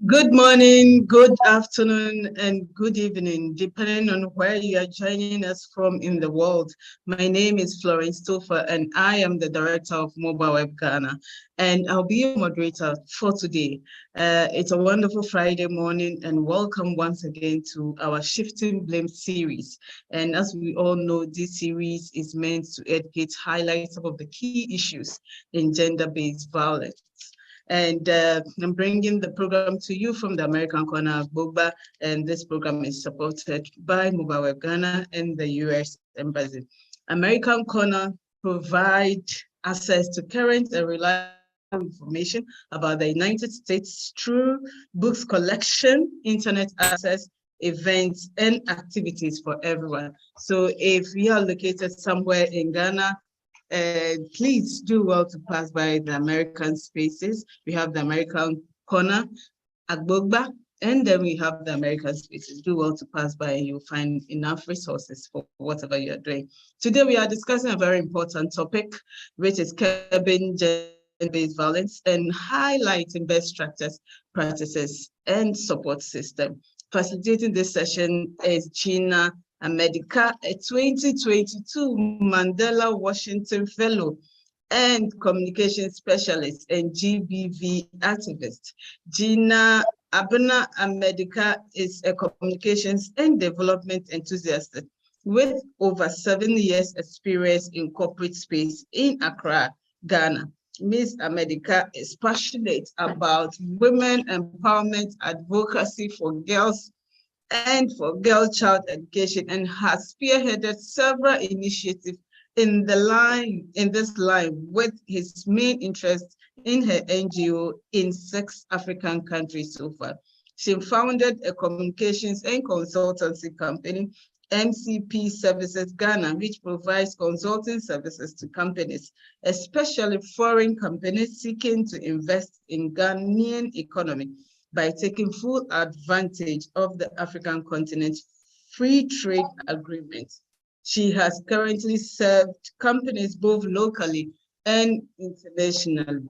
Good morning, good afternoon, and good evening, depending on where you are joining us from in the world. My name is Florence Topher, and I am the Director of Mobile Web Ghana, and I'll be your moderator for today. It's a wonderful Friday morning, and welcome once again to our Shifting Blame series. And as we all know, this series is meant to educate, highlight some of the key issues in gender-based violence. And I'm bringing the program to you from the American corner of Bogba, and this program is supported by Mobile Web Ghana and the US Embassy. American corner provide access to current and reliable information about the United States through books collection, internet access, events, and activities for everyone. So if you are located somewhere in Ghana, please do well to pass by the American spaces. We have the American corner, Agbogba, and then we have the American spaces. Do well to pass by and you'll find enough resources for whatever you're doing. Today, we are discussing a very important topic, which is curbing gender-based violence and highlighting best practices, and support system. Facilitating this session is Gina Amedika, a 2022 Mandela Washington Fellow and Communication Specialist and GBV activist. Gina Abena Amedika is a communications and development enthusiast with over 7 years experience in corporate space in Accra, Ghana. Ms. Amedika is passionate about women empowerment, advocacy for girls and for girl-child education, and has spearheaded several initiatives in this line, with his main interest in her NGO in 6 African countries so far. She founded a communications and consultancy company, MCP Services Ghana, which provides consulting services to companies, especially foreign companies seeking to invest in Ghanaian economy by taking full advantage of the African continent's free trade agreement. She has currently served companies both locally and internationally.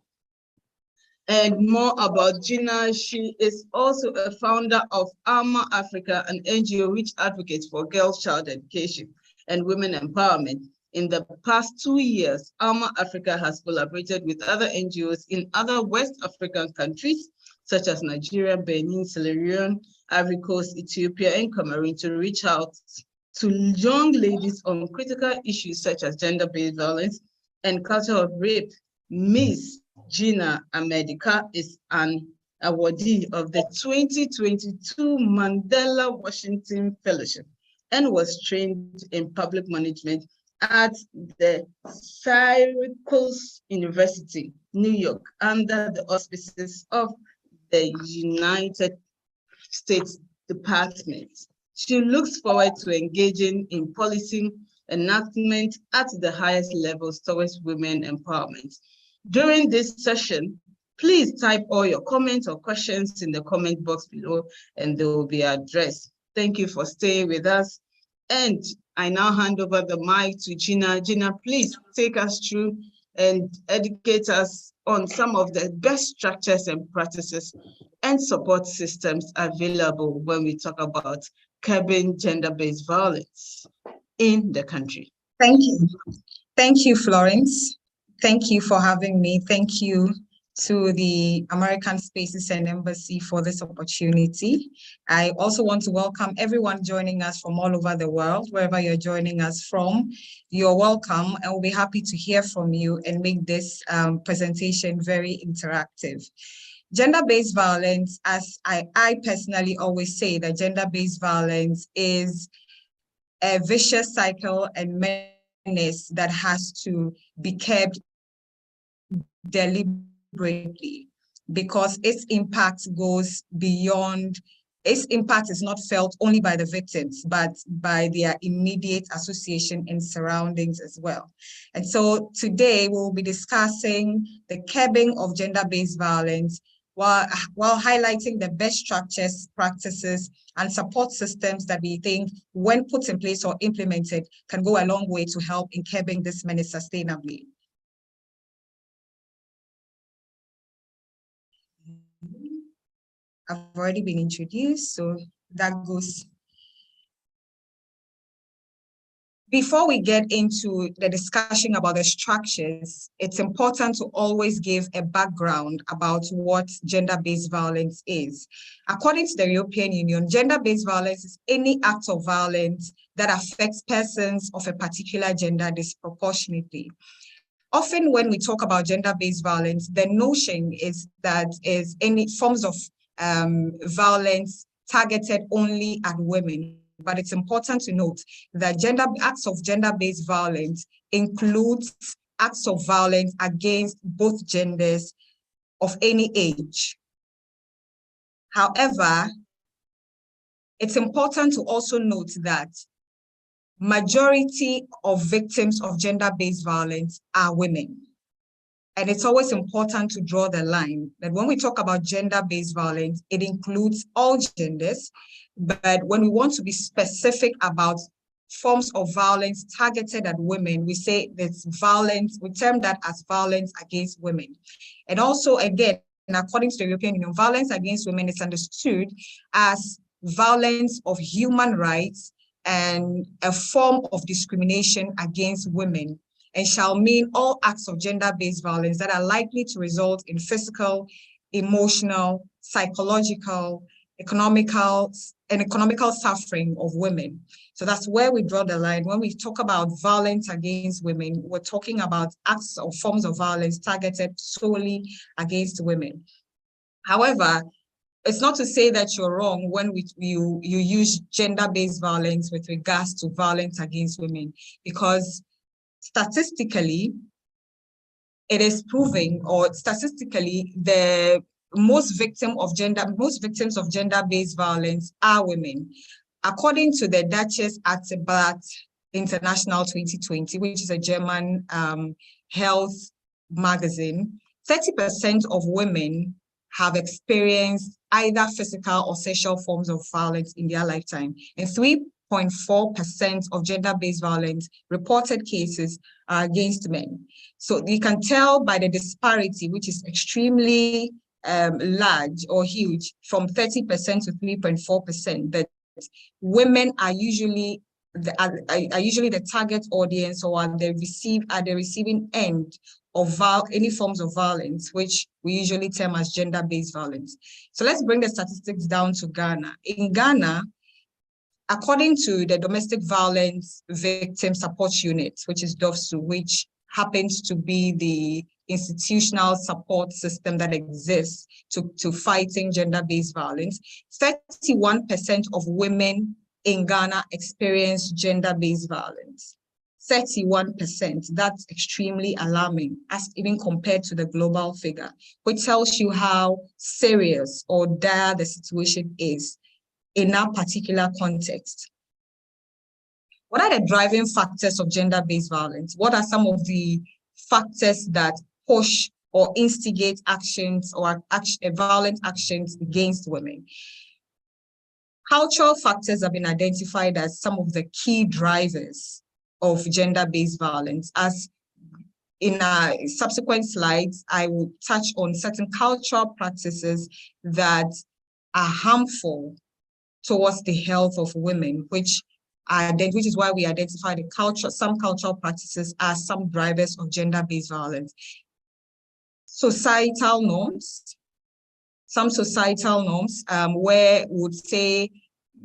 And more about Gina, she is also a founder of Armor Africa, an NGO which advocates for girls' child education and women empowerment. In the past 2 years, Armor Africa has collaborated with other NGOs in other West African countries, such as Nigeria, Benin, Sierra Leone, Ivory Coast, Ethiopia, and Cameroon, to reach out to young ladies on critical issues such as gender-based violence and culture of rape. Ms. Gina Amedika is an awardee of the 2022 Mandela Washington Fellowship and was trained in public management at the Syracuse University, New York, under the auspices of the United States Department. She looks forward to engaging in policy enactment at the highest levels towards women empowerment. During this session, please type all your comments or questions in the comment box below and they will be addressed. Thank you for staying with us. And I now hand over the mic to Gina. Gina, please take us through and educate us on some of the best structures and practices and support systems available when we talk about curbing gender-based violence in the country. Thank you. Thank you, Florence. Thank you for having me. Thank you to the American Spaces and Embassy for this opportunity. I also want to welcome everyone joining us from all over the world, wherever you're joining us from. You're welcome, and we'll be happy to hear from you and make this presentation very interactive. Gender-based violence, as I personally always say, that gender-based violence is a vicious cycle and menace that has to be curbed deliberately, because its impact goes beyond. Its impact is not felt only by the victims, but by their immediate association and surroundings as well. And so today we'll be discussing the curbing of gender-based violence while highlighting the best structures, practices, and support systems that we think, when put in place or implemented, can go a long way to help in curbing this menace sustainably. I've already been introduced, so that goes. Before we get into the discussion about the structures, it's important to always give a background about what gender-based violence is. According to the European Union, gender-based violence is any act of violence that affects persons of a particular gender disproportionately. Often when we talk about gender-based violence, the notion is that is any forms of violence targeted only at women. But it's important to note that acts of gender-based violence includes acts of violence against both genders of any age. However, it's important to also note that majority of victims of gender-based violence are women. And it's always important to draw the line that when we talk about gender-based violence, it includes all genders. But when we want to be specific about forms of violence targeted at women, we say that's violence, we term that as violence against women. And also, again, according to the European Union, violence against women is understood as violence of human rights and a form of discrimination against women, and shall mean all acts of gender-based violence that are likely to result in physical, emotional, psychological, economical suffering of women. So that's where we draw the line. When we talk about violence against women, we're talking about acts or forms of violence targeted solely against women. However, it's not to say that you're wrong when you use gender-based violence with regards to violence against women, because statistically, it is proving, or statistically, the most victims of gender-based violence are women. According to the Duchess Arteblatt International 2020, which is a German health magazine, 30% of women have experienced either physical or sexual forms of violence in their lifetime, and 3.4% of gender-based violence reported cases are against men. So you can tell by the disparity, which is extremely large or huge, from 30% to 3.4%, that women are usually the target audience, or are the receiving end of any forms of violence, which we usually term as gender-based violence. So let's bring the statistics down to Ghana. In Ghana, according to the Domestic Violence Victim Support Unit, which is DOVSU, which happens to be the institutional support system that exists to fighting gender-based violence, 31% of women in Ghana experience gender-based violence. 31%, that's extremely alarming, as even compared to the global figure, which tells you how serious or dire the situation is in our particular context. What are the driving factors of gender-based violence? What are some of the factors that push or instigate actions or violent actions against women? Cultural factors have been identified as some of the key drivers of gender-based violence. As in subsequent slides, I will touch on certain cultural practices that are harmful towards the health of women, which is why we identify some cultural practices as some drivers of gender-based violence. Societal norms, where we would say,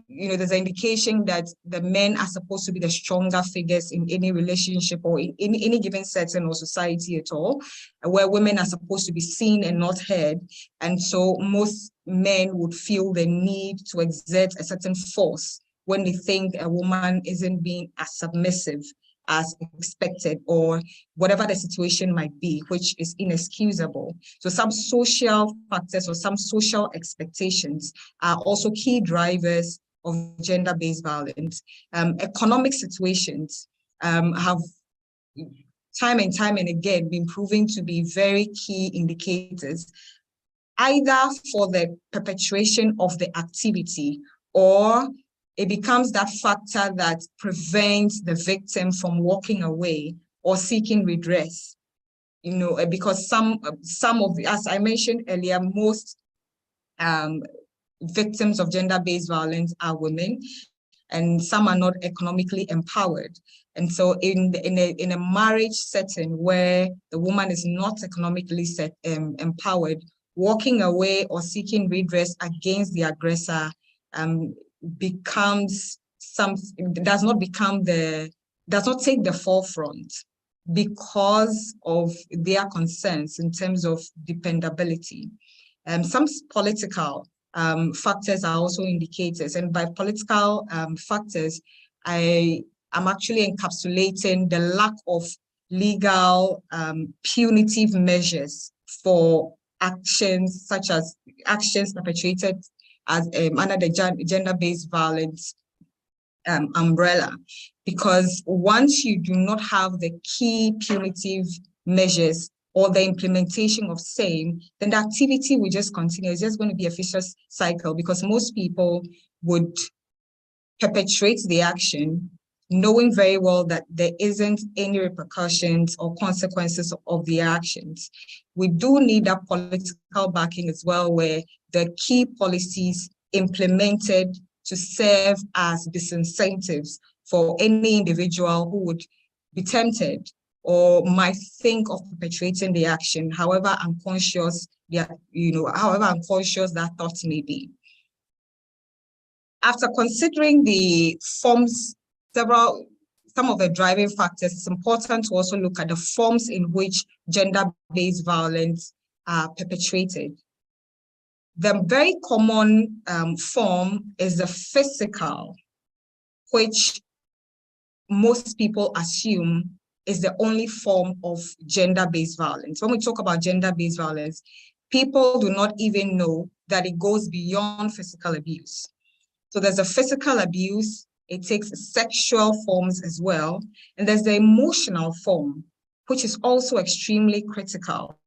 there's an indication that the men are supposed to be the stronger figures in any relationship or in any given setting or society at all, where women are supposed to be seen and not heard. And so most men would feel the need to exert a certain force when they think a woman isn't being as submissive as expected, or whatever the situation might be, which is inexcusable. So some social factors or some social expectations are also key drivers of gender-based violence. Economic situations have time and again been proven to be very key indicators, either for the perpetration of the activity, or it becomes that factor that prevents the victim from walking away or seeking redress. Because some of the, as I mentioned earlier, most victims of gender-based violence are women, and some are not economically empowered. And so in a marriage setting where the woman is not economically empowered, walking away or seeking redress against the aggressor does not take the forefront because of their concerns in terms of dependability. Some political factors are also indicators, and by political factors, I am actually encapsulating the lack of legal punitive measures for actions such as actions perpetrated as under the gender-based violence umbrella. Because once you do not have the key punitive measures or the implementation of same, then the activity will just continue. It's just going to be a vicious cycle, because most people would perpetrate the action knowing very well that there isn't any repercussions or consequences of the actions. We do need that political backing as well, where the key policies implemented to serve as disincentives for any individual who would be tempted or might think of perpetrating the action, however unconscious that thought may be. After considering the forms, some of the driving factors, it's important to also look at the forms in which gender-based violence are perpetrated. The very common form is the physical, which most people assume is the only form of gender-based violence. When we talk about gender-based violence, people do not even know that it goes beyond physical abuse. So there's a physical abuse, it takes sexual forms as well, and there's the emotional form, which is also extremely critical,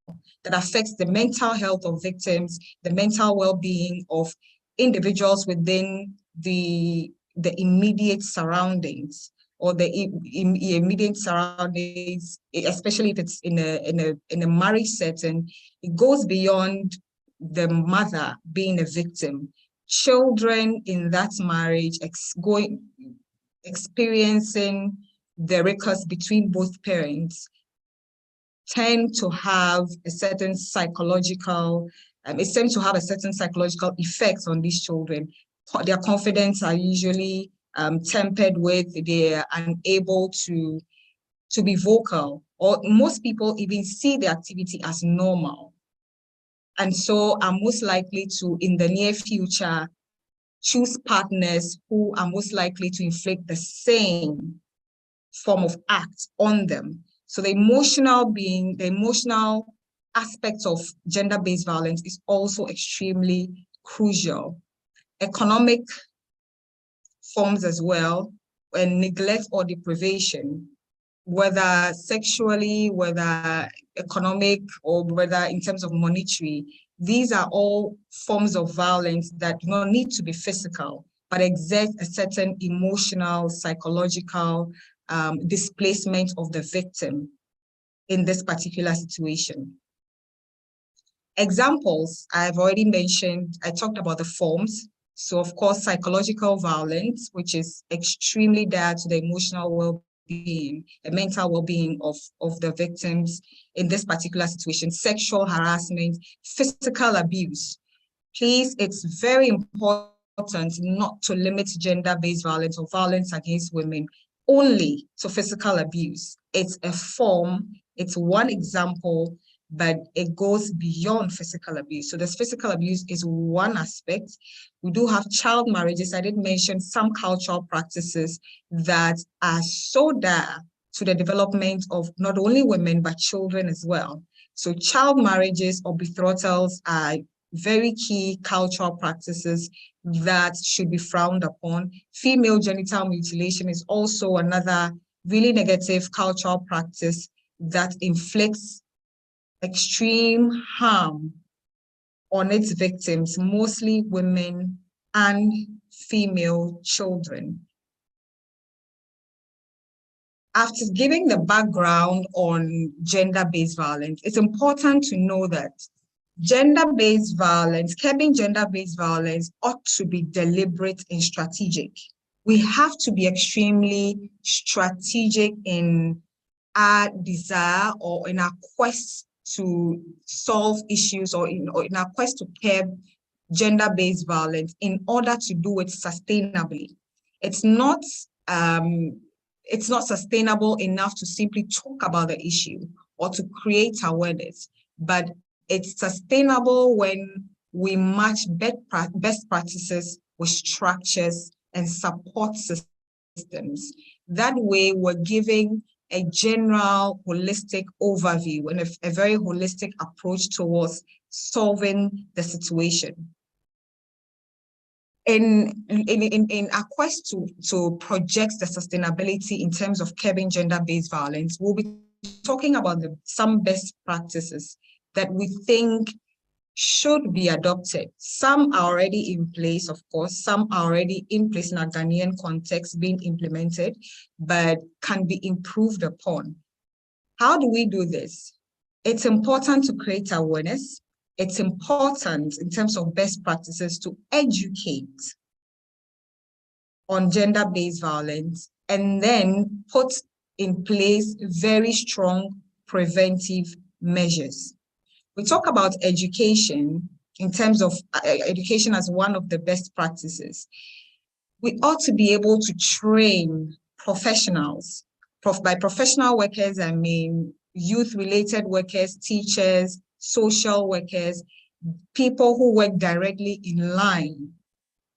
that affects the mental health of victims, the mental well-being of individuals within the immediate surroundings, or the immediate surroundings, especially if it's in a marriage setting. It goes beyond the mother being a victim. Children in that marriage experiencing the ruckus between both parents tend to have a certain psychological effect on these children. Their confidence are usually tempered with, they're unable to be vocal, or most people even see the activity as normal. And so are most likely to, in the near future, choose partners who are most likely to inflict the same form of act on them. So the emotional aspect of gender-based violence is also extremely crucial. Economic forms as well, and neglect or deprivation, whether sexually, whether economic, or whether in terms of monetary, these are all forms of violence that do not need to be physical, but exert a certain emotional, psychological displacement of the victim in this particular situation. Examples, I've already mentioned, I talked about the forms. So of course, psychological violence, which is extremely dire to the emotional well-being, the mental well-being of the victims in this particular situation. Sexual harassment, physical abuse. Please, it's very important not to limit gender-based violence or violence against women only to physical abuse. It's a form, it's one example, but it goes beyond physical abuse. So this physical abuse is one aspect. We do have child marriages. I did mention some cultural practices that are so dire to the development of not only women, but children as well. So child marriages or betrothals are very key cultural practices that should be frowned upon. Female genital mutilation is also another really negative cultural practice that inflicts extreme harm on its victims, mostly women and female children. After giving the background on gender-based violence, it's important to know that Gender-based violence, curbing gender-based violence ought to be deliberate and strategic. We have to be extremely strategic in our desire or in our quest to solve issues or in our quest to curb gender-based violence in order to do it sustainably. It's not sustainable enough to simply talk about the issue or to create awareness, but it's sustainable when we match best practices with structures and support systems. That way, we're giving a general holistic overview and a very holistic approach towards solving the situation. In our quest to project the sustainability in terms of curbing gender-based violence, we'll be talking about some best practices that we think should be adopted. Some are already in place, of course. Some are already in place in a Ghanaian context being implemented, but can be improved upon. How do we do this? It's important to create awareness. It's important in terms of best practices to educate on gender-based violence and then put in place very strong preventive measures. We talk about education in terms of education as one of the best practices. We ought to be able to train professionals. By professional workers, I mean youth-related workers, teachers, social workers, people who work directly in line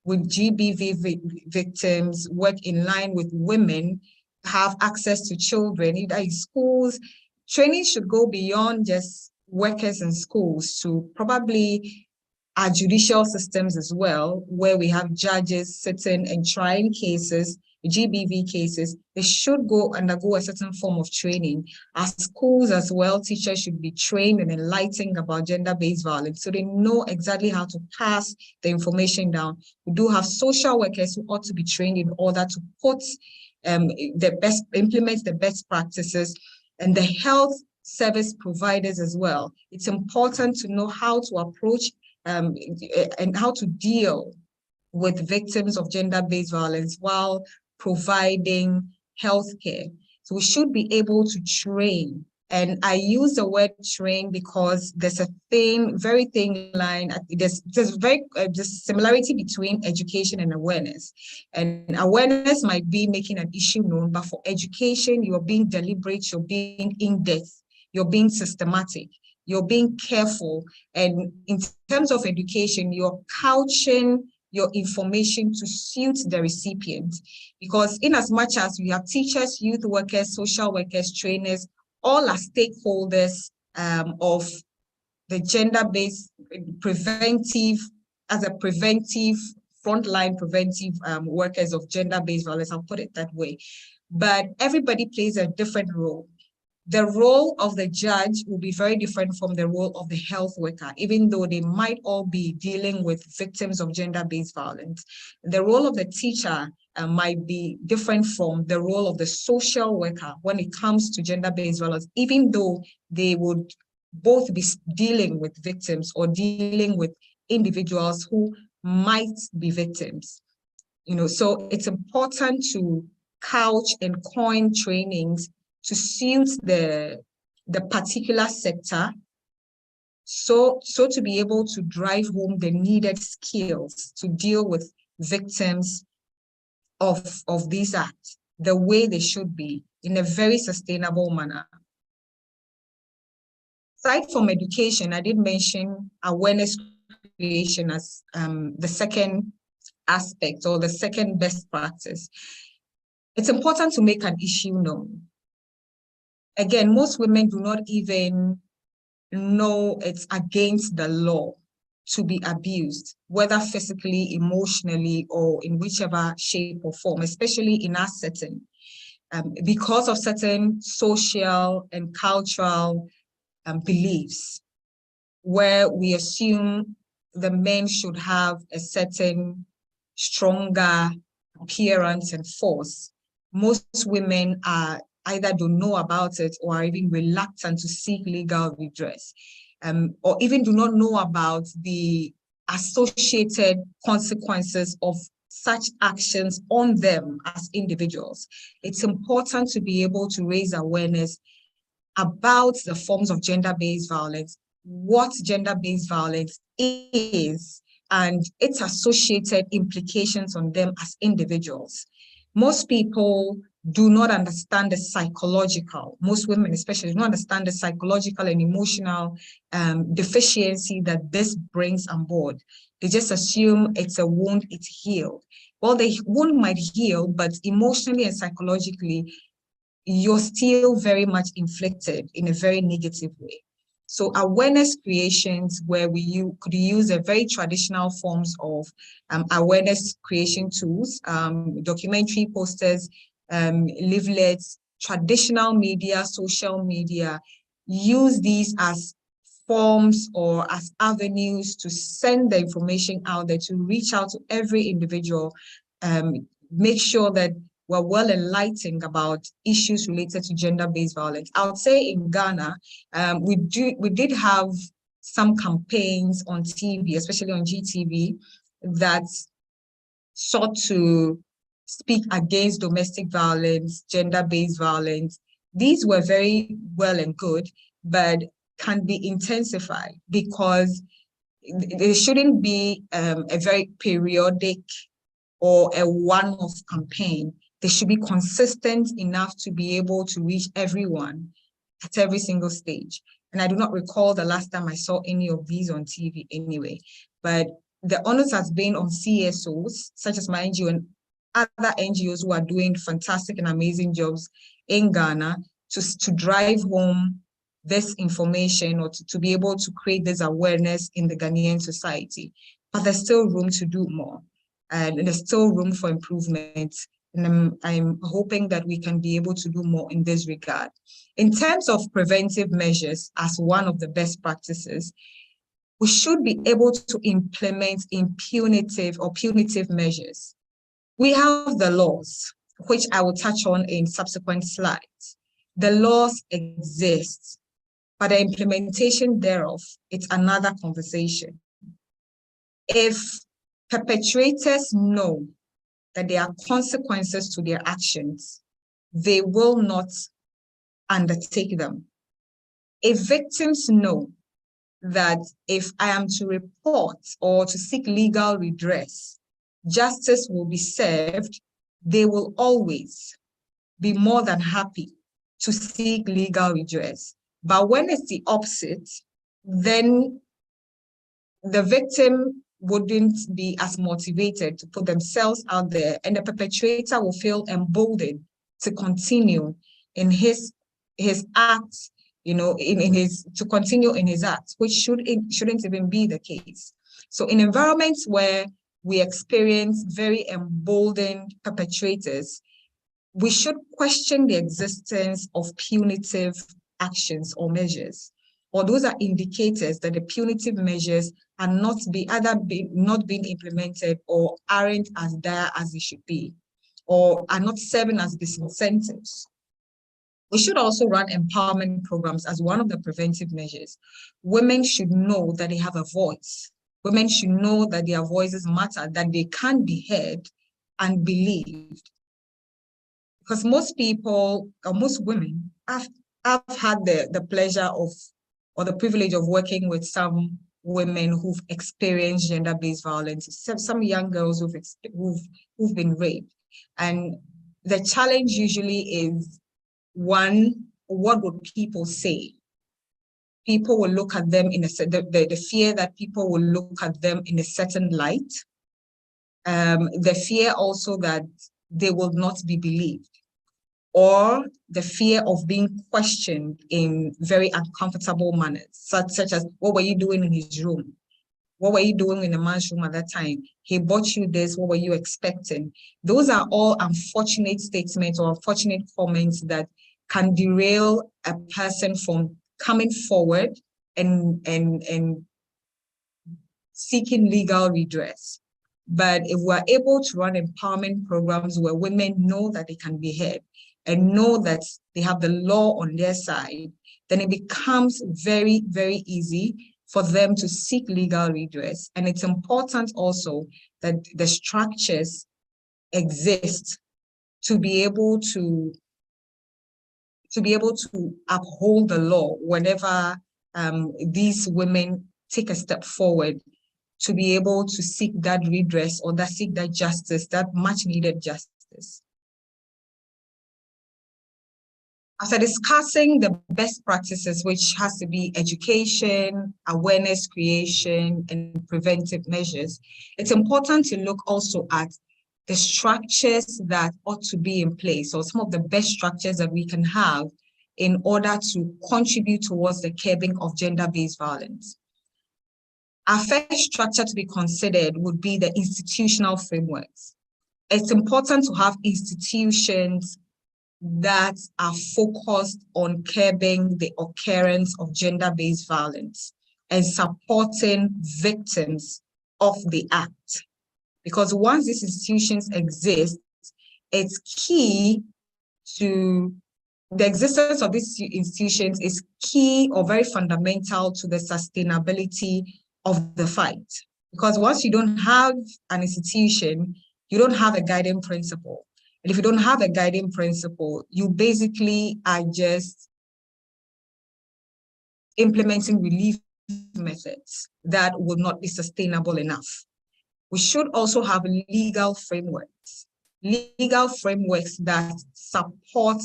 with GBV victims, work in line with women, have access to children, either in schools. Training should go beyond just workers in schools to probably our judicial systems as well, where we have judges sitting and trying cases, GBV cases. They should undergo a certain form of training. Our schools as well, teachers should be trained and enlightened about gender-based violence so they know exactly how to pass the information down. We do have social workers who ought to be trained in order to implement the best practices, and the health service providers as well. It's important to know how to approach and how to deal with victims of gender-based violence while providing healthcare. So we should be able to train. And I use the word train because there's a very thin line. There's similarity between education and awareness. And awareness might be making an issue known, but for education, you're being deliberate, you're being in-depth, you're being systematic, you're being careful. And in terms of education, you're couching your information to suit the recipient. Because in as much as we have teachers, youth workers, social workers, trainers, all are stakeholders of the gender-based preventive, frontline preventive workers of gender-based violence, I'll put it that way. But everybody plays a different role. The role of the judge will be very different from the role of the health worker, even though they might all be dealing with victims of gender-based violence. The role of the teacher might be different from the role of the social worker when it comes to gender-based violence, even though they would both be dealing with victims or dealing with individuals who might be victims. So it's important to couch and coin trainings to suit the particular sector, so to be able to drive home the needed skills to deal with victims of these acts the way they should be, in a very sustainable manner. Aside from education, I did mention awareness creation as the second aspect or the second best practice. It's important to make an issue known. Again, most women do not even know it's against the law to be abused, whether physically, emotionally, or in whichever shape or form, especially in our setting, because of certain social and cultural beliefs, where we assume the men should have a certain stronger appearance and force. Most women either don't know about it or are even reluctant to seek legal redress. or even do not know about the associated consequences of such actions on them as individuals. It's important to be able to raise awareness about the forms of gender-based violence, what gender-based violence is, and its associated implications on them as individuals. Most people do not understand the psychological, most women especially do not understand the psychological and emotional deficiency that this brings on board. They just assume it's a wound, it's healed. Well, the wound might heal, but emotionally and psychologically, you're still very much inflicted in a very negative way. So awareness creations where could use a very traditional forms of awareness creation tools, documentary posters, leaflets, traditional media, social media, use these as forms or as avenues to send the information out there, to reach out to every individual, make sure that we're well enlightened about issues related to gender-based violence. I would say in Ghana, we did have some campaigns on TV, especially on GTV, that sought to speak against domestic violence, gender-based violence. These were very well and good, but can be intensified because there shouldn't be a very periodic or a one-off campaign. They should be consistent enough to be able to reach everyone at every single stage. And I do not recall the last time I saw any of these on TV anyway, but the onus has been on CSOs, such as my NGO and other NGOs who are doing fantastic and amazing jobs in Ghana to drive home this information or to be able to create this awareness in the Ghanaian society. But there's still room to do more. And there's still room for improvement. And I'm hoping that we can be able to do more in this regard. In terms of preventive measures, as one of the best practices, we should be able to implement punitive measures. We have the laws, which I will touch on in subsequent slides. The laws exist, but the implementation thereof, it's another conversation. If perpetrators know that there are consequences to their actions, they will not undertake them. If victims know that if I am to report or to seek legal redress, justice will be served, they will always be more than happy to seek legal redress. But when it's the opposite, then the victim wouldn't be as motivated to put themselves out there, and the perpetrator will feel emboldened to continue in his acts, to continue in his acts, which shouldn't even be the case. So in environments where we experience very emboldened perpetrators, we should question the existence of punitive actions or measures, or those are indicators that the punitive measures are not being implemented or aren't as dire as they should be, or are not serving as disincentives. We should also run empowerment programs as one of the preventive measures. Women should know that they have a voice. Women should know that their voices matter, that they can be heard and believed. Because most people, or most women, I've had the pleasure of, or the privilege of working with some women who've experienced gender-based violence, some young girls who've been raped. And the challenge usually is, one, what would people say? People will look at them in the fear that people will look at them in a certain light. The fear also that they will not be believed, or the fear of being questioned in very uncomfortable manners, such as, what were you doing in his room? What were you doing in a man's room at that time? He bought you this, what were you expecting? Those are all unfortunate statements or unfortunate comments that can derail a person from coming forward and seeking legal redress. But if we're able to run empowerment programs where women know that they can be heard, and know that they have the law on their side, then it becomes very, very easy for them to seek legal redress. And it's important also that the structures exist to be able to uphold the law whenever these women take a step forward to be able to seek that redress or seek that justice, that much needed justice. After discussing the best practices, which has to be education, awareness creation, and preventive measures, it's important to look also at the structures that ought to be in place, or some of the best structures that we can have in order to contribute towards the curbing of gender-based violence. Our first structure to be considered would be the institutional frameworks. It's important to have institutions that are focused on curbing the occurrence of gender-based violence and supporting victims of the act. Because once these institutions exist, it's key to the existence of these institutions is key or very fundamental to the sustainability of the fight. Because once you don't have an institution, you don't have a guiding principle. And if you don't have a guiding principle, you basically are just implementing relief methods that will not be sustainable enough. We should also have legal frameworks that support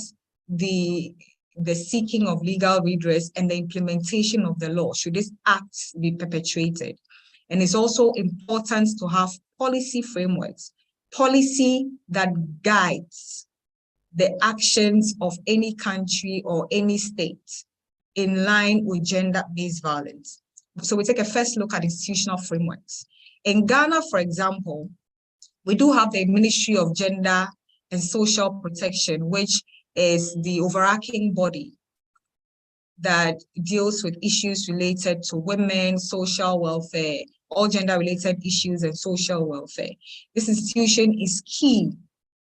the seeking of legal redress and the implementation of the law should this act be perpetuated. And it's also important to have policy frameworks, policy that guides the actions of any country or any state in line with gender-based violence. So we take a first look at institutional frameworks. In Ghana, for example, we do have the Ministry of Gender and Social Protection, which is the overarching body that deals with issues related to women, social welfare, all gender-related issues and social welfare. This institution is key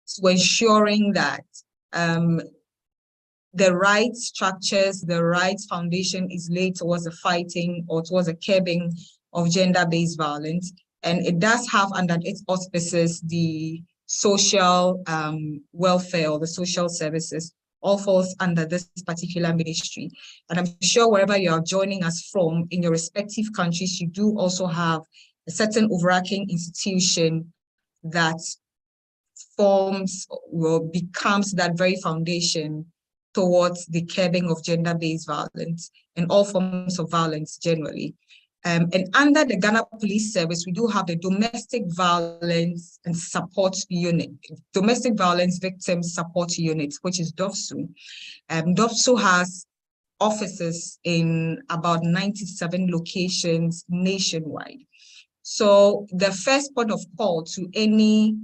to ensuring that the right structures, the right foundation is laid towards the fighting or towards the curbing of gender-based violence. And it does have under its auspices the social welfare or the social services, all falls under this particular ministry. And I'm sure wherever you are joining us from in your respective countries, you do also have a certain overarching institution that forms or becomes that very foundation towards the curbing of gender-based violence and all forms of violence generally. And under the Ghana Police Service, we do have the Domestic Violence and Support Unit, Domestic Violence Victims Support Unit, which is DOVSU. DOVSU has offices in about 97 locations nationwide. So the first point of call to any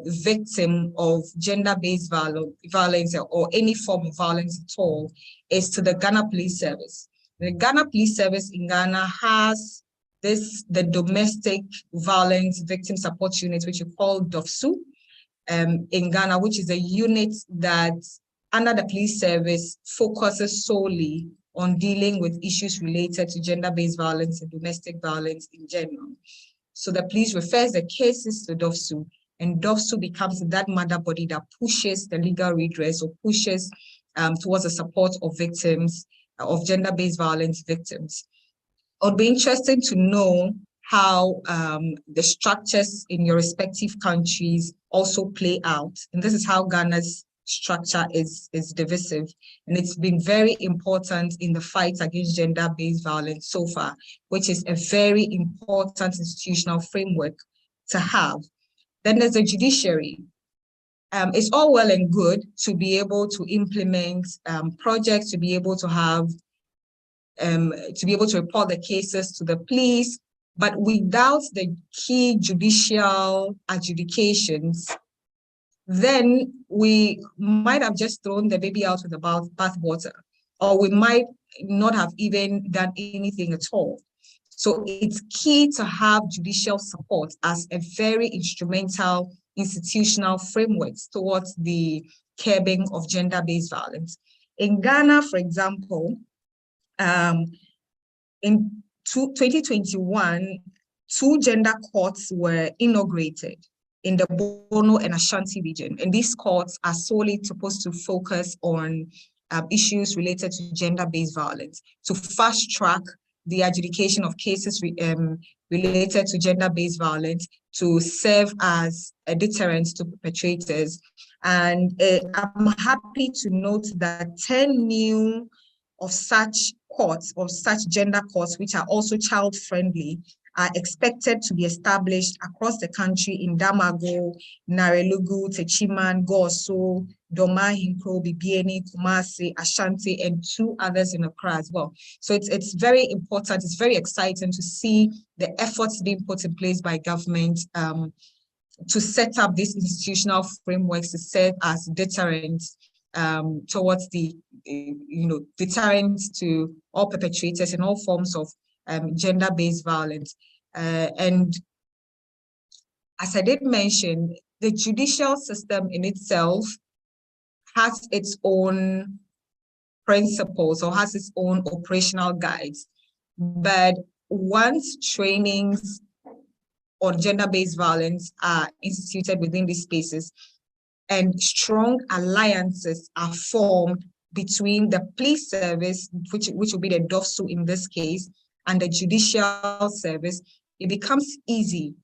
victim of gender-based violence or any form of violence at all is to the Ghana Police Service. The Ghana Police Service in Ghana has the Domestic Violence Victim Support Unit, which we call DOVSU, in Ghana, which is a unit that under the police service focuses solely on dealing with issues related to gender-based violence and domestic violence in general. So the police refers the cases to DOVSU, and DOVSU becomes that mother body that pushes the legal redress or pushes towards the support of victims, of gender-based violence victims. It would be interesting to know how the structures in your respective countries also play out. And this is how Ghana's structure is divisive. And it's been very important in the fight against gender-based violence so far, which is a very important institutional framework to have. Then there's the judiciary. It's all well and good to be able to implement projects, to be able to have, to be able to report the cases to the police, but without the key judicial adjudications, then we might have just thrown the baby out with the bathwater, or we might not have even done anything at all. So it's key to have judicial support as a very instrumental institutional framework towards the curbing of gender-based violence. In Ghana, for example, in 2021, 2 gender courts were inaugurated in the Bono and Ashanti region. And these courts are solely supposed to focus on issues related to gender-based violence, to fast-track the adjudication of cases related to gender-based violence, to serve as a deterrent to perpetrators. And I'm happy to note that 10 new of such courts, of such gender courts, which are also child-friendly, are expected to be established across the country in Damago, Narelugu, Techiman, Goso, Doma, Hinkro, Bibiani, Kumasi, Ashanti, and 2 others in Accra as well. So it's very important, it's very exciting to see the efforts being put in place by government to set up these institutional frameworks to serve as deterrents towards the, deterrents to all perpetrators in all forms of gender-based violence. And as I did mention, the judicial system in itself has its own principles or has its own operational guides. But once trainings on gender-based violence are instituted within these spaces, and strong alliances are formed between the police service, which will be the DOFSU in this case, and the judicial service, it becomes easy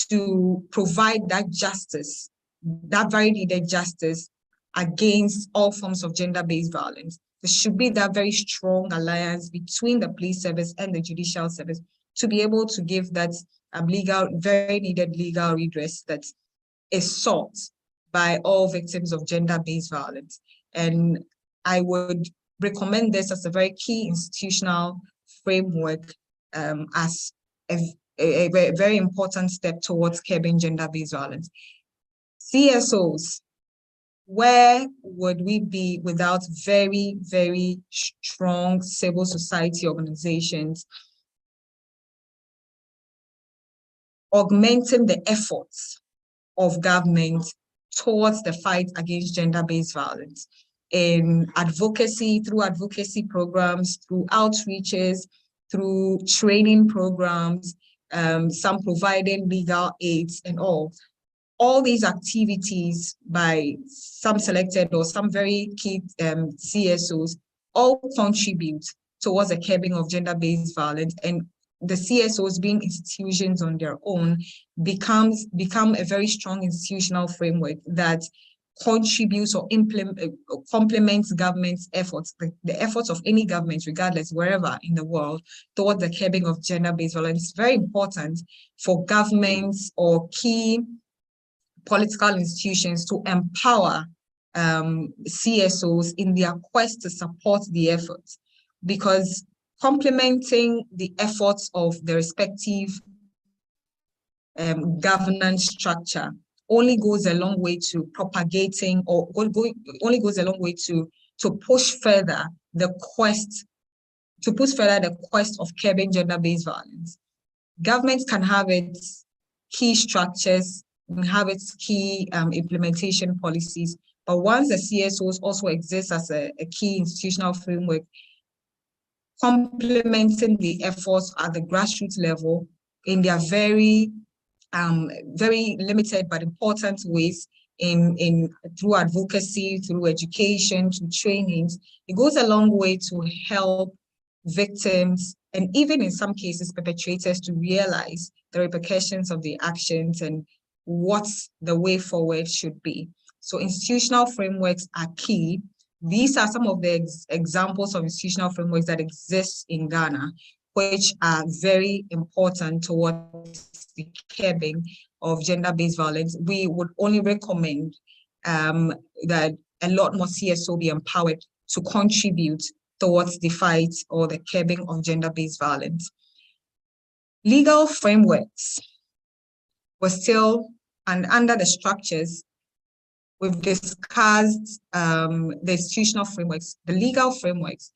to provide that justice, that very needed justice against all forms of gender-based violence. There should be that very strong alliance between the police service and the judicial service to be able to give that very needed legal redress that is sought by all victims of gender-based violence. And I would recommend this as a very key institutional framework as a very important step towards curbing gender-based violence. CSOs, where would we be without very, very strong civil society organizations augmenting the efforts of government towards the fight against gender-based violence in advocacy, through advocacy programs, through outreaches, through training programs, some providing legal aids and all. All these activities by some selected or some very key CSOs all contribute towards the curbing of gender-based violence, and the CSOs being institutions on their own become a very strong institutional framework that contributes or complements government's efforts, the efforts of any government, regardless, wherever in the world, towards the curbing of gender-based violence. It's very important for governments or key political institutions to empower CSOs in their quest to support the efforts, because complementing the efforts of the respective governance structure only goes a long way to propagating, or only goes a long way to push further the quest of curbing gender-based violence. Government can have its key structures, can have its key implementation policies, but once the CSOs also exist as a key institutional framework, complementing the efforts at the grassroots level in their very limited but important ways, through advocacy, through education, through trainings, it goes a long way to help victims and even in some cases perpetrators to realize the repercussions of the actions and what the way forward should be. So institutional frameworks are key. These are some of the examples of institutional frameworks that exist in Ghana, which are very important towards the curbing of gender-based violence. We would only recommend that a lot more CSO be empowered to contribute towards the fight or the curbing of gender-based violence. Legal frameworks were still, and under the structures, we've discussed the institutional frameworks, the legal frameworks.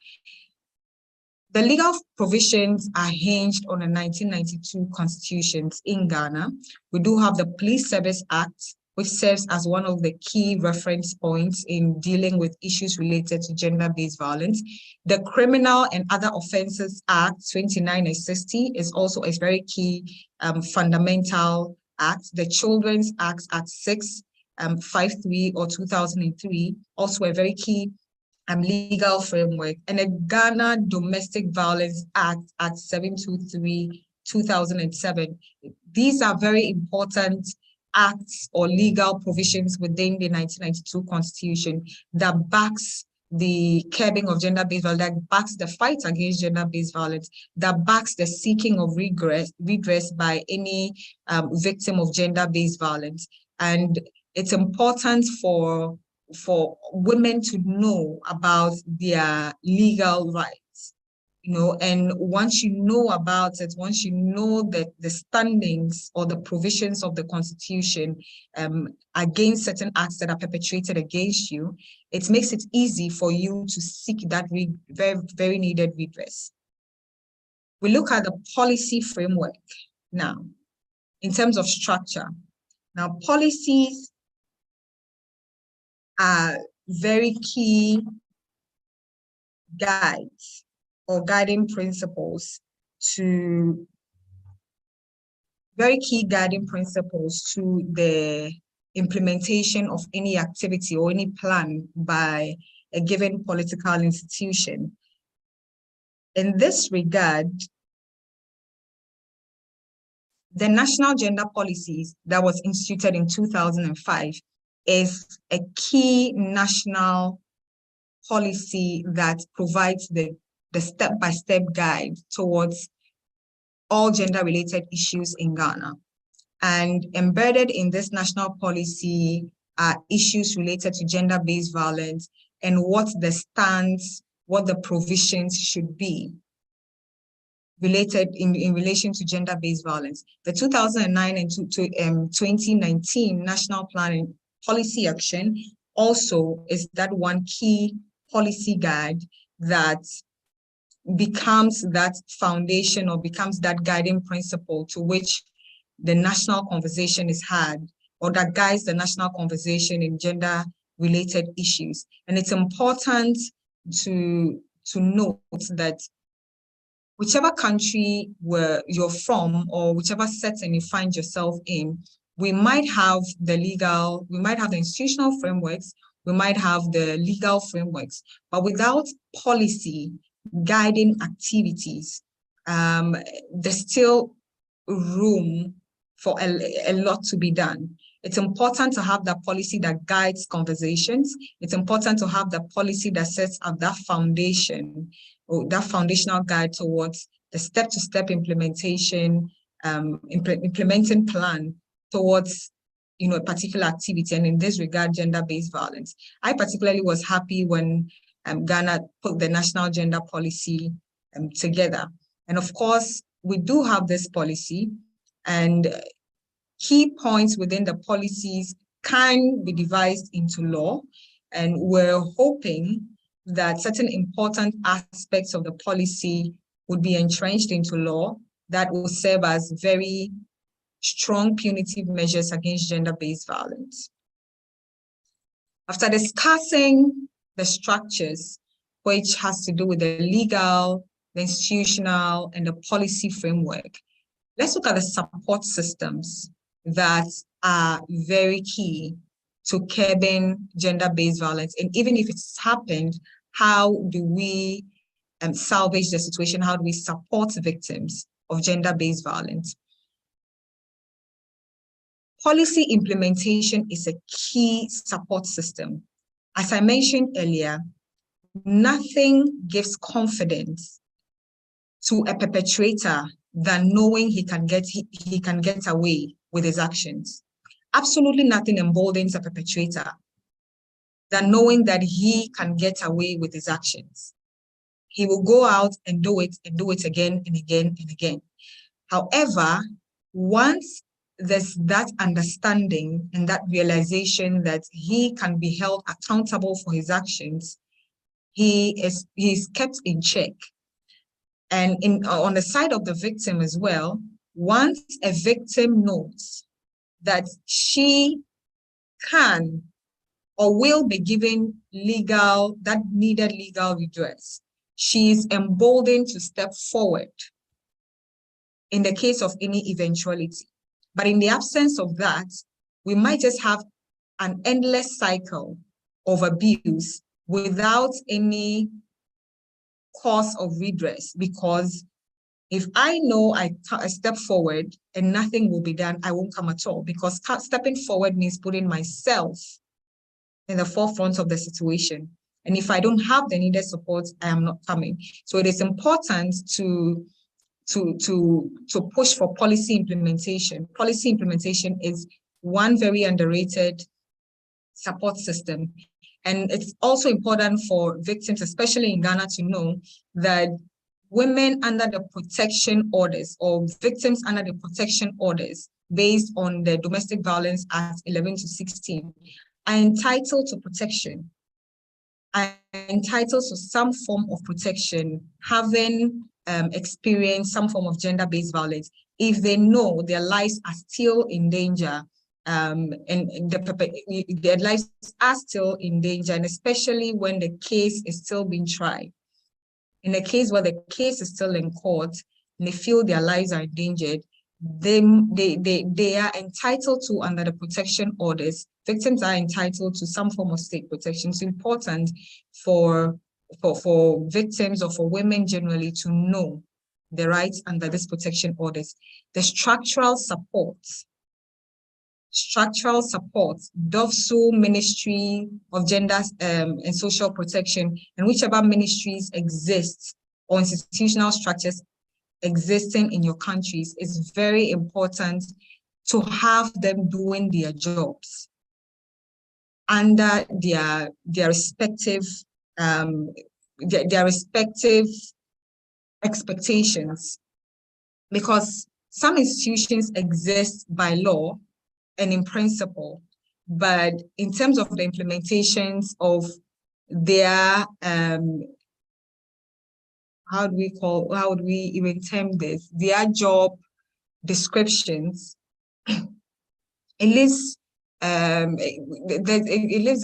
The legal provisions are hinged on the 1992 constitutions in Ghana. We do have the Police Service Act, which serves as one of the key reference points in dealing with issues related to gender-based violence. The Criminal and Other Offences Act 2960 is also a very key fundamental act. The Children's Act 653 or 2003, also a very key legal framework, and the Ghana Domestic Violence Act 723 2007. These are very important acts or legal provisions within the 1992 Constitution that backs the curbing of gender-based violence, that backs the fight against gender-based violence, that backs the seeking of redress by any victim of gender-based violence. And it's important for women to know about their legal rights, and once you know about it, once you know that the standings or the provisions of the Constitution against certain acts that are perpetrated against you, it makes it easy for you to seek that very, very needed redress. We look at the policy framework now in terms of structure. Now, policies are very key guides or guiding principles to the implementation of any activity or any plan by a given political institution. In this regard, the National Gender Policies that was instituted in 2005 is a key national policy that provides the step-by-step guide towards all gender-related issues in Ghana. And embedded in this national policy are issues related to gender-based violence and what the provisions should be related in relation to gender-based violence. The 2009 and 2019 National Plan and Policy Action also is that one key policy guide that becomes that foundation or becomes that guiding principle to which the national conversation is had, or that guides the national conversation in gender-related issues. And it's important to note that whichever country where you're from or whichever setting you find yourself in, we might have the institutional frameworks, we might have the legal frameworks, but without policy guiding activities, there's still room for a lot to be done. It's important to have that policy that guides conversations. It's important to have the policy that sets up that foundation or that foundational guide towards the step-to-step implementation, implementing plan towards a particular activity, and in this regard, gender-based violence. I particularly was happy when Ghana put the national gender policy together. And of course, we do have this policy, and key points within the policies can be devised into law. And we're hoping that certain important aspects of the policy would be entrenched into law that will serve as very strong punitive measures against gender-based violence. After discussing the structures, which has to do with the legal, the institutional, and the policy framework, let's look at the support systems that are very key to curbing gender-based violence. And even if it's happened, how do we salvage the situation? How do we support victims of gender-based violence? Policy implementation is a key support system. As I mentioned earlier, nothing gives confidence to a perpetrator than knowing he can get away with his actions. Absolutely nothing emboldens a perpetrator than knowing that he can get away with his actions. He will go out and do it again and again and again. However, once there's that understanding and that realization that he can be held accountable for his actions, he is kept in check. And on the side of the victim as well, once a victim knows that she can or will be given that needed legal redress, she is emboldened to step forward in the case of any eventuality. But in the absence of that, we might just have an endless cycle of abuse without any cause of redress, because if I know I step forward and nothing will be done, I won't come at all, because stepping forward means putting myself in the forefront of the situation. And if I don't have the needed support, I am not coming. So it is important to push for policy implementation. Policy implementation is one very underrated support system. And it's also important for victims, especially in Ghana, to know that women under the protection orders or victims under the protection orders based on the Domestic Violence Act 11 to 16 are entitled to protection, are entitled to some form of protection, having experienced some form of gender-based violence, if they know their lives are still in danger, and their lives are still in danger, and especially when the case is still being tried. In a case where the case is still in court and they feel their lives are endangered, they are entitled to, under the protection orders, victims are entitled to some form of state protection. It's important for victims or for women generally to know the rights under this protection orders. The structural support, DOVSU Ministry of Gender and Social Protection, and whichever ministries exist or institutional structures existing in your countries, is very important to have them doing their jobs under their respective expectations, because some institutions exist by law and in principle, but in terms of the implementations of their how would we even term this? Their job descriptions, it leaves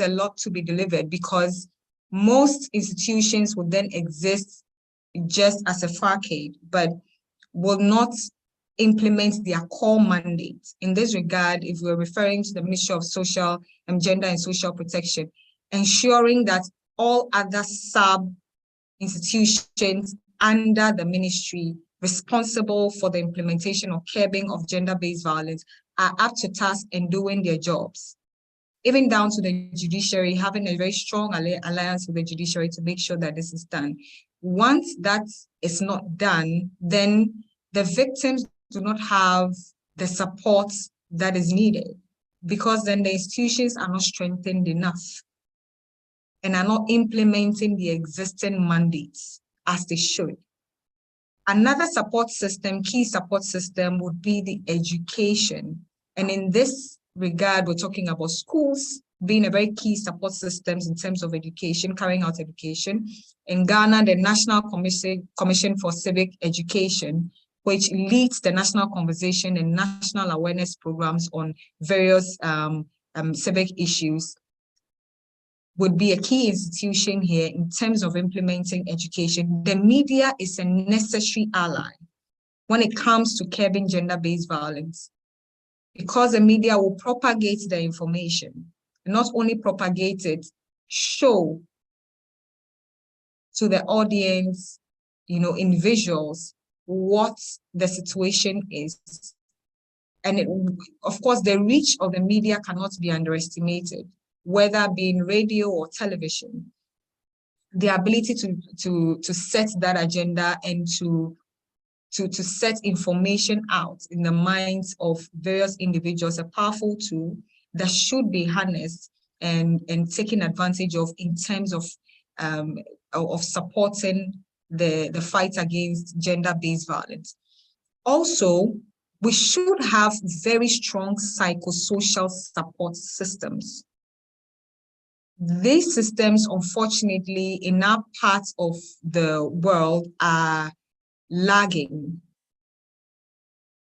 a lot to be delivered, because most institutions would then exist just as a facade, but will not implement their core mandate. In this regard, if we're referring to the Ministry of Social and Gender and Social Protection, ensuring that all other sub-institutions under the ministry responsible for the implementation or curbing of gender-based violence are up to task and doing their jobs. Even down to the judiciary, having a very strong alliance with the judiciary to make sure that this is done. Once that is not done, then the victims do not have the support that is needed, because then the institutions are not strengthened enough and are not implementing the existing mandates as they should. Another support system, key support system, would be the education. And in this regard, we're talking about schools being a very key support systems in terms of education, carrying out education. In Ghana, the National Commission for Civic Education, which leads the national conversation and national awareness programs on various civic issues, would be a key institution here in terms of implementing education. The media is a necessary ally when it comes to curbing gender-based violence, because the media will propagate the information, and not only propagate it, show to the audience, in visuals, what the situation is. And of course, the reach of the media cannot be underestimated, whether being radio or television. The ability to set that agenda and to set information out in the minds of various individuals, a powerful tool that should be harnessed and taken advantage of in terms of supporting the fight against gender-based violence. Also, we should have very strong psychosocial support systems. These systems, unfortunately, in our parts of the world are lagging.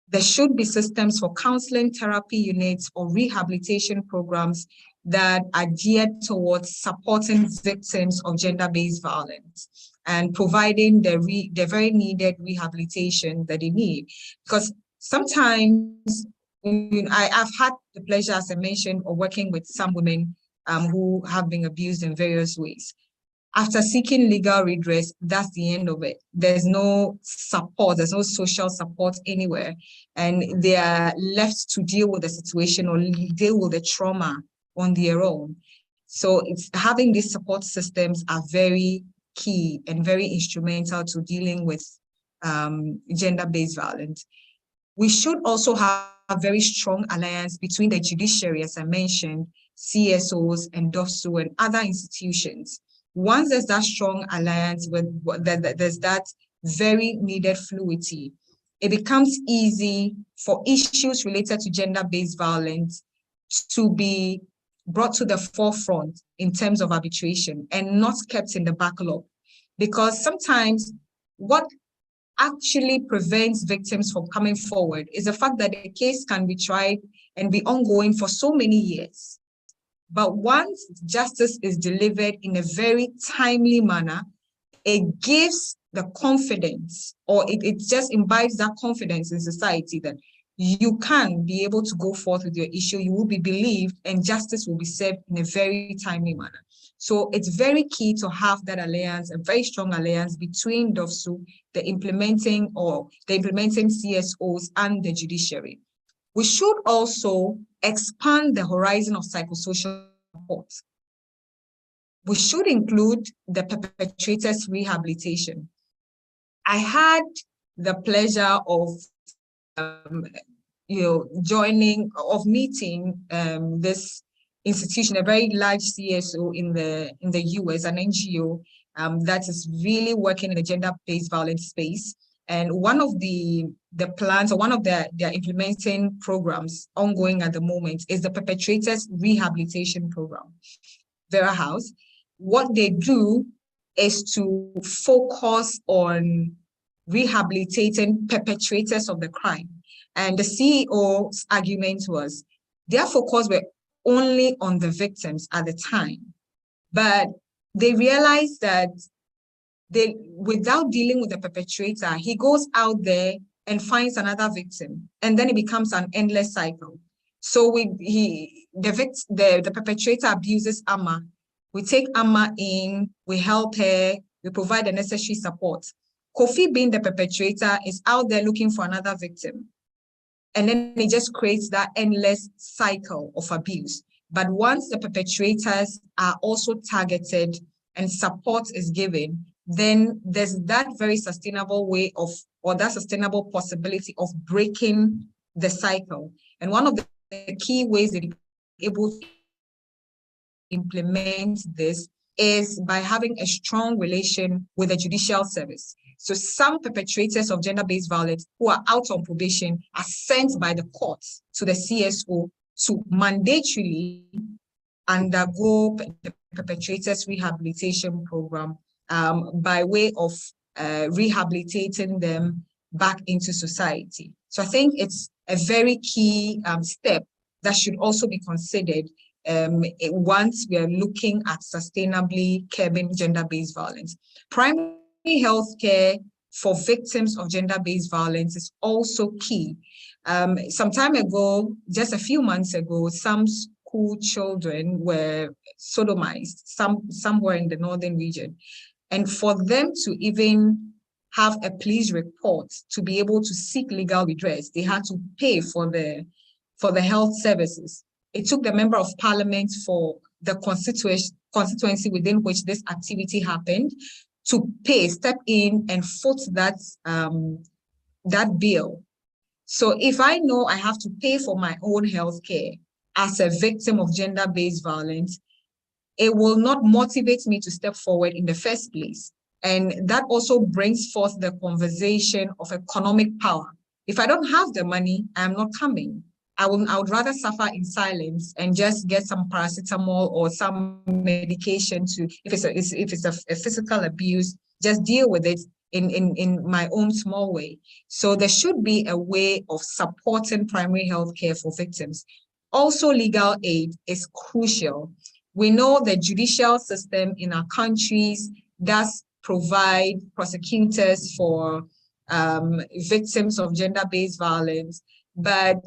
There should be systems for counseling, therapy units, or rehabilitation programs that are geared towards supporting victims of gender-based violence and providing the very needed rehabilitation that they need. Because sometimes I've had the pleasure, as I mentioned, of working with some women who have been abused in various ways. After seeking legal redress, that's the end of it. There's no support, there's no social support anywhere. And they are left to deal with the situation or deal with the trauma on their own. So it's having these support systems are very key and very instrumental to dealing with gender-based violence. We should also have a very strong alliance between the judiciary, as I mentioned, CSOs and DOFSU and other institutions. Once there's that strong alliance, there's that very needed fluidity, it becomes easy for issues related to gender-based violence to be brought to the forefront in terms of arbitration and not kept in the backlog. Because sometimes what actually prevents victims from coming forward is the fact that the case can be tried and be ongoing for so many years. But once justice is delivered in a very timely manner, it gives the confidence, or it just imbibes that confidence in society that you can be able to go forth with your issue, you will be believed, and justice will be served in a very timely manner. So it's very key to have that alliance, a very strong alliance between DOFSU, the implementing CSOs, and the judiciary. We should also expand the horizon of psychosocial support. We should include the perpetrators' rehabilitation. I had the pleasure of meeting this institution, a very large CSO in the US, an NGO that is really working in the gender-based violence space. And one of the plans, or one of their implementing programs ongoing at the moment, is the perpetrators rehabilitation program, Vera House. What they do is to focus on rehabilitating perpetrators of the crime. And the CEO's argument was their focus were only on the victims at the time, but they realized that without dealing with the perpetrator, he goes out there and finds another victim, and then it becomes an endless cycle. So the perpetrator abuses Amma. We take Amma in, we help her, we provide the necessary support. Kofi, being the perpetrator, is out there looking for another victim. And then it just creates that endless cycle of abuse. But once the perpetrators are also targeted and support is given, then there's that very sustainable way of, or that sustainable possibility of breaking the cycle. And one of the key ways that they're able to implement this is by having a strong relation with the judicial service. So some perpetrators of gender-based violence who are out on probation are sent by the courts to the CSO to mandatorily undergo the perpetrators rehabilitation program by way of rehabilitating them back into society. So I think it's a very key step that should also be considered once we are looking at sustainably curbing gender-based violence. Primary health care for victims of gender-based violence is also key. Some time ago, just a few months ago, some school children were sodomized, somewhere in the northern region. And for them to even have a police report to be able to seek legal redress, they had to pay for the health services. It took the member of parliament for the constituency within which this activity happened to step in and foot that bill. So if I know I have to pay for my own health care as a victim of gender-based violence, it will not motivate me to step forward in the first place. And that also brings forth the conversation of economic power. If I don't have the money, I'm not coming. I would rather suffer in silence and just get some paracetamol or some medication to, if it's a physical abuse, just deal with it in my own small way. So there should be a way of supporting primary health care for victims. Also, legal aid is crucial. We know the judicial system in our countries does provide prosecutors for victims of gender-based violence, but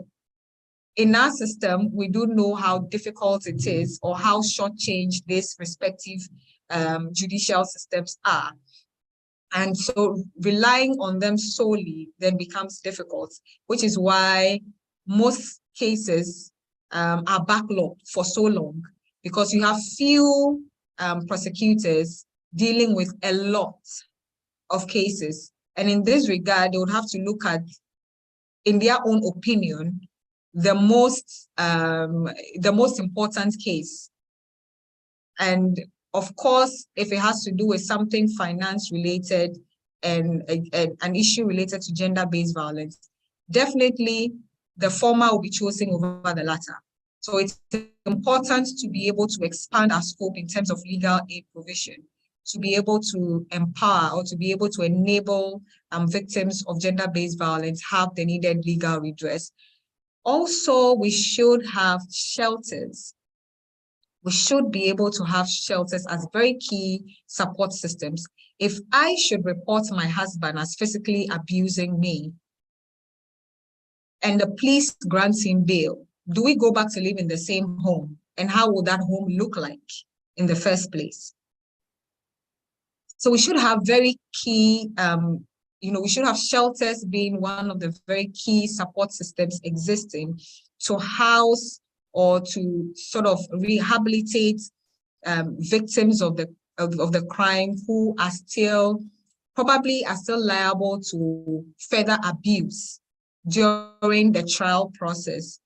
in our system, we do know how difficult it is or how shortchanged these respective judicial systems are. And so relying on them solely then becomes difficult, which is why most cases are backlogged for so long, because you have few prosecutors dealing with a lot of cases. And in this regard, they would have to look at, in their own opinion, the most important case. And of course, if it has to do with something finance related and an issue related to gender-based violence, definitely the former will be chosen over the latter. So it's important to be able to expand our scope in terms of legal aid provision, to be able to empower or to be able to enable victims of gender-based violence have the needed legal redress. Also, we should have shelters. We should be able to have shelters as very key support systems. If I should report my husband as physically abusing me and the police grants him bail, do we go back to live in the same home? And how would that home look like in the first place? So we should have very key, we should have shelters being one of the very key support systems existing to house or to sort of rehabilitate victims of the crime who are still liable to further abuse during the trial process,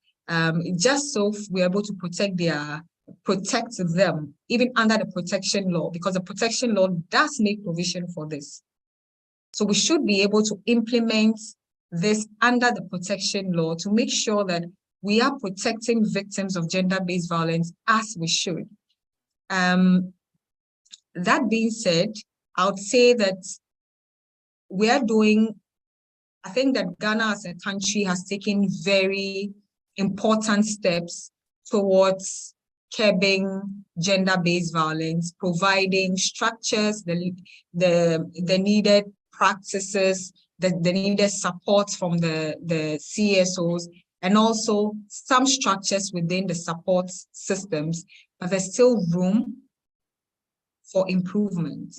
just so we're able to protect them even under the protection law, because the protection law does make provision for this. So we should be able to implement this under the protection law to make sure that we are protecting victims of gender-based violence as we should. That being said, I would say that I think that Ghana as a country has taken very important steps towards curbing gender-based violence, providing structures, the needed practices, the needed support from the CSOs, and also some structures within the support systems, but there's still room for improvement.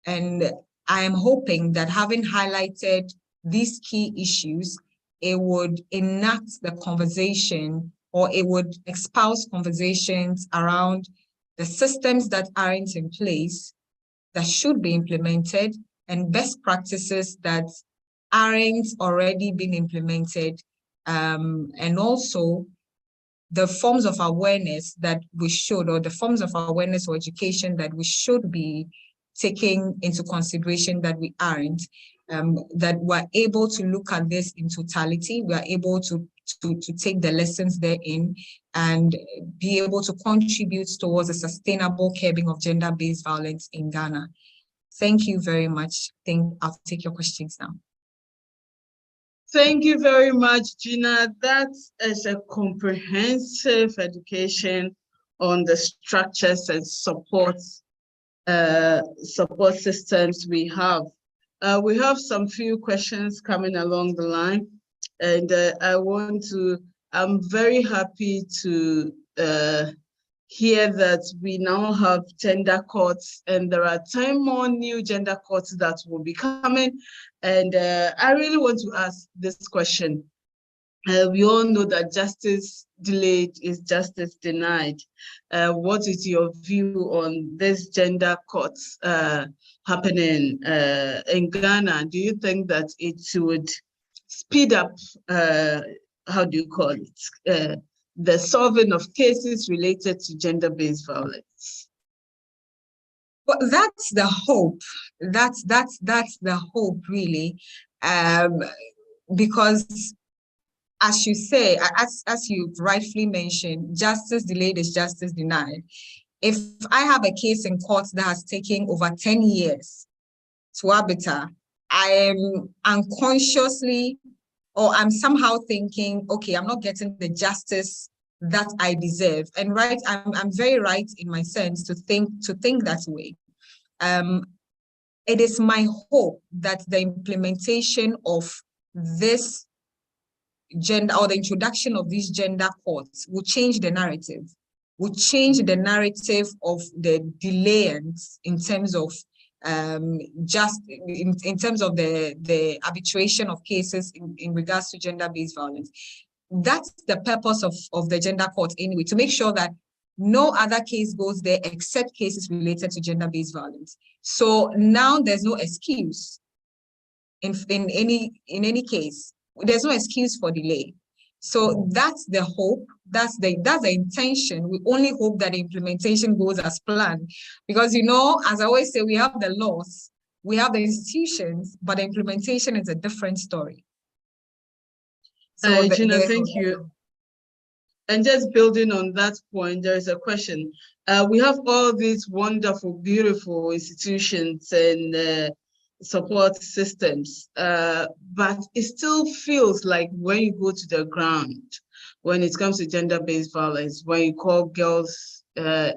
And I am hoping that having highlighted these key issues, it would enact the conversation, or it would espouse conversations around the systems that aren't in place that should be implemented, and best practices that aren't already been implemented, and also the forms of awareness that we should, or the forms of awareness or education that we should be taking into consideration that we aren't, that we're able to look at this in totality, we are able to take the lessons therein and be able to contribute towards a sustainable curbing of gender-based violence in Ghana. Thank you very much. I think I'll take your questions now. Thank you very much, Gina. That is a comprehensive education on the structures and support systems we have. We have some few questions coming along the line, and I'm very happy to hear that we now have gender courts, and there are 10 more new gender courts that will be coming. And I really want to ask this question. We all know that justice delayed is justice denied. What is your view on this gender courts happening in Ghana? Do you think that it would speed up, how do you call it, the solving of cases related to gender-based violence? Well, that's the hope. That's the hope, really, because as you say, as you rightfully mentioned, justice delayed is justice denied. If I have a case in court that has taken over 10 years to arbiter, I am unconsciously, or I'm somehow thinking, okay, I'm not getting the justice that I deserve. And right, I'm very right in my sense to think that way. It is my hope that the implementation of this gender, or the introduction of these gender courts, will change the narrative, of the delayance in terms of just in terms of the arbitration of cases in regards to gender-based violence. That's the purpose of the gender court anyway, to make sure that no other case goes there except cases related to gender-based violence. So now there's no excuse in any case. There's no excuse for delay. So that's the hope, that's the intention. We only hope that the implementation goes as planned. Because, you know, as I always say, we have the laws, we have the institutions, but the implementation is a different story. So Gina, thank you. And just building on that point, there is a question. We have all these wonderful, beautiful institutions and support systems, but it still feels like when you go to the ground, when it comes to gender-based violence, when you call girls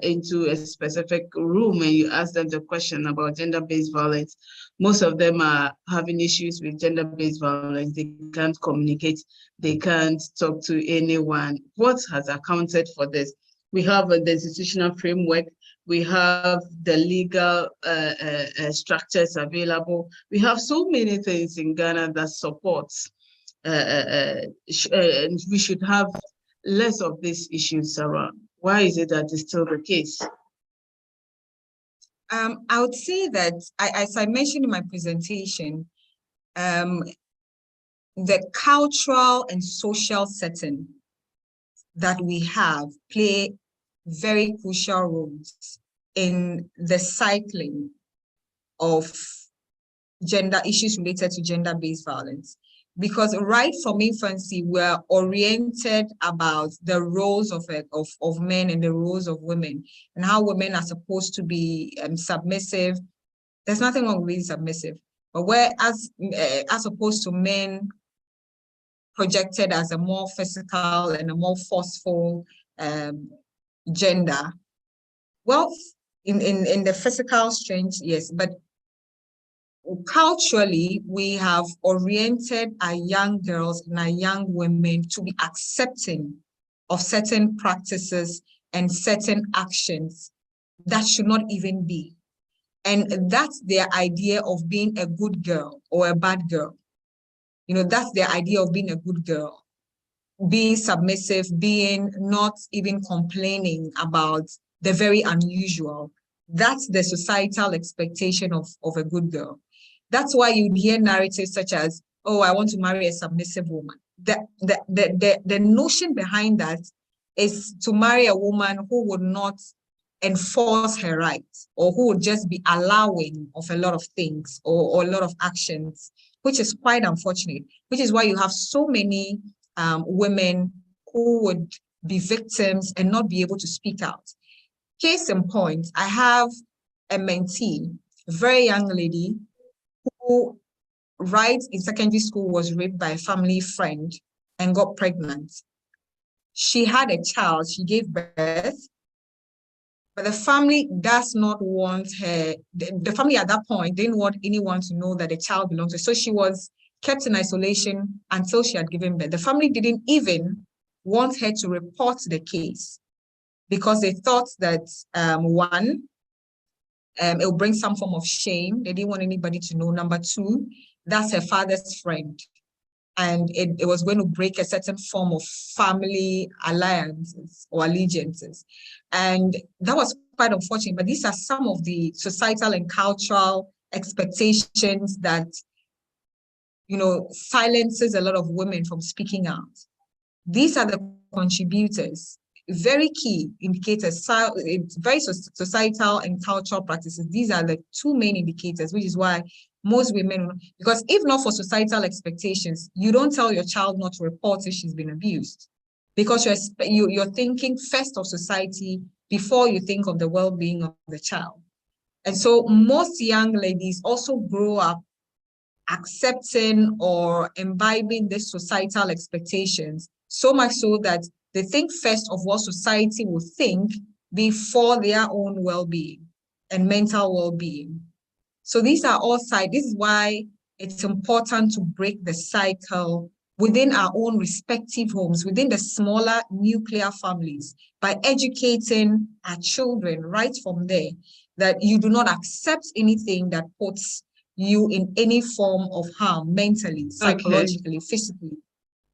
into a specific room and you ask them the question about gender-based violence, most of them are having issues with gender-based violence. They can't communicate, they can't talk to anyone. What has accounted for this? We have the institutional framework, we have the legal structures available. We have so many things in Ghana that supports, and we should have less of these issues around. Why is it that it's still the case? I would say that, as I mentioned in my presentation, the cultural and social setting that we have play very crucial roles in the cycling of gender issues related to gender-based violence. Because right from infancy, we're oriented about the roles of men and the roles of women, and how women are supposed to be submissive. There's nothing wrong with being submissive, but whereas as opposed to men projected as a more physical and a more forceful gender. Well, in the physical strength, yes, but culturally, we have oriented our young girls and our young women to be accepting of certain practices and certain actions that should not even be. And that's their idea of being a good girl or a bad girl. You know, that's their idea of being a good girl, being submissive, being not even complaining about the very unusual. That's the societal expectation of a good girl. That's why you'd hear narratives such as, oh, I want to marry a submissive woman. The notion behind that is to marry a woman who would not enforce her rights, or who would just be allowing of a lot of things or a lot of actions, which is quite unfortunate, which is why you have so many women who would be victims and not be able to speak out. Case in point, I have a mentee, a very young lady who right in secondary school was raped by a family friend and got pregnant. She had a child, she gave birth, but the family does not want her, the family at that point didn't want anyone to know that the child belonged to her. So she was kept in isolation until she had given birth. The family didn't even want her to report the case because they thought that, one, it will bring some form of shame. They didn't want anybody to know. Number two, that's her father's friend. And it was going to break a certain form of family alliances or allegiances. And that was quite unfortunate. But these are some of the societal and cultural expectations that, you know, silences a lot of women from speaking out. These are the contributors, very key indicators, very societal and cultural practices. These are the two main indicators, which is why most women, because if not for societal expectations, you don't tell your child not to report if she's been abused, because you're thinking first of society before you think of the well-being of the child. And so most young ladies also grow up accepting or imbibing the societal expectations, so much so that they think first of what society will think before their own well-being and mental well-being. So these are all sides. This is why it's important to break the cycle within our own respective homes, within the smaller nuclear families, by educating our children right from there that you do not accept anything that puts you in any form of harm mentally, psychologically, physically.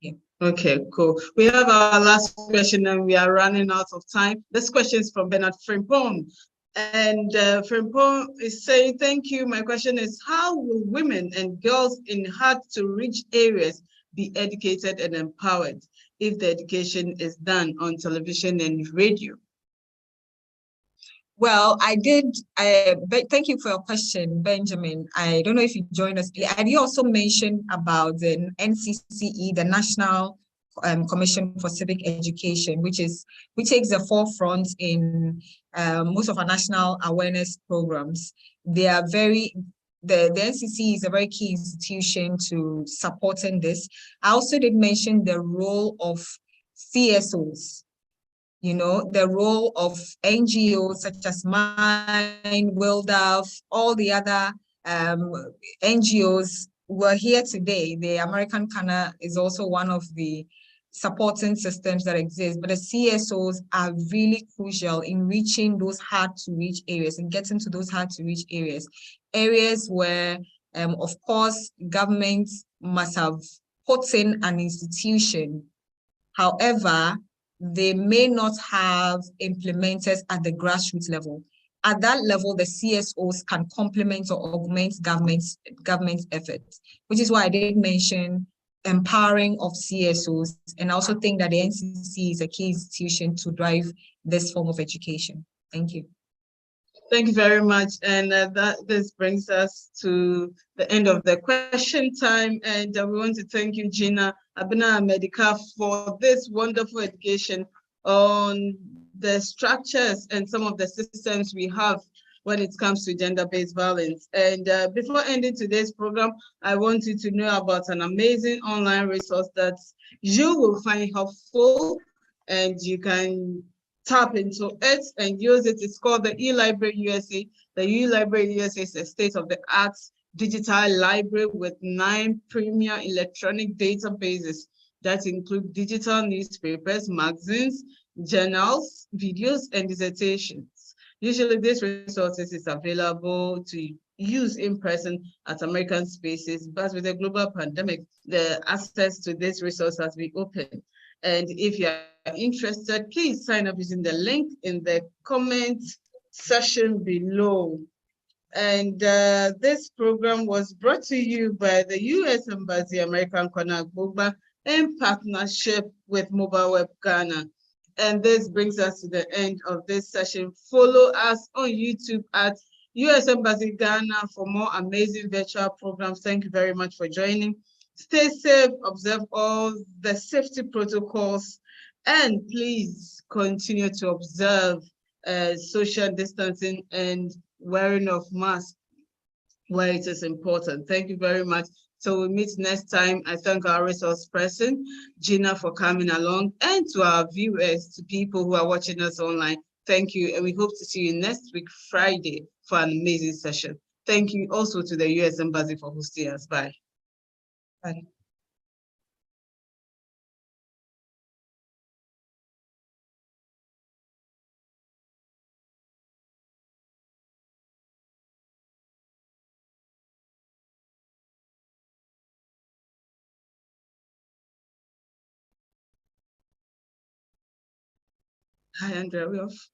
Yeah. Okay, cool. We have our last question and we are running out of time. This question is from Bernard Frimpong. And Frimpong is saying, thank you. My question is, how will women and girls in hard-to-reach areas be educated and empowered if the education is done on television and radio? Well, thank you for your question, Benjamin. I don't know if you joined us. I did also mention about the NCCE, the National Commission for Civic Education, which takes the forefront in most of our national awareness programs. They are the NCCE is a very key institution to supporting this. I also did mention the role of CSOs, the role of NGOs such as mine, WildAF, all the other NGOs were here today. The American Canna is also one of the supporting systems that exist, but the CSOs are really crucial in reaching those hard-to-reach areas and getting to those hard-to-reach areas where, of course, governments must have put in an institution. However, they may not have implementers at the grassroots level. At that level, the CSOs can complement or augment government efforts, which is why I did mention empowering of CSOs, and I also think that the NCC is a key institution to drive this form of education. Thank you. Thank you very much. And this brings us to the end of the question time. And we want to thank you, Gina Abena Medica, for this wonderful education on the structures and some of the systems we have when it comes to gender-based violence. And before ending today's program, I want you to know about an amazing online resource that you will find helpful and you can tap into it and use it. It's called the eLibrary USA. The eLibrary USA is a state-of-the-art digital library with 9 premier electronic databases that include digital newspapers, magazines, journals, videos, and dissertations. Usually, these resources is available to use in person at American spaces, but with the global pandemic, the access to this resource has been open. And if you are interested, please sign up using the link in the comment section below. And this program was brought to you by the U.S. Embassy, American Corner Global, in partnership with Mobile Web Ghana. And this brings us to the end of this session. Follow us on YouTube at U.S. Embassy Ghana for more amazing virtual programs. Thank you very much for joining. Stay safe, observe all the safety protocols, and please continue to observe social distancing and wearing of masks where it is important. Thank you very much. So we meet next time. I thank our resource person, Gina, for coming along, and to our viewers, to people who are watching us online. Thank you, and we hope to see you next week, Friday, for an amazing session. Thank you also to the U.S. Embassy for hosting us. Bye. Bye. Hi, Andrea. We're off.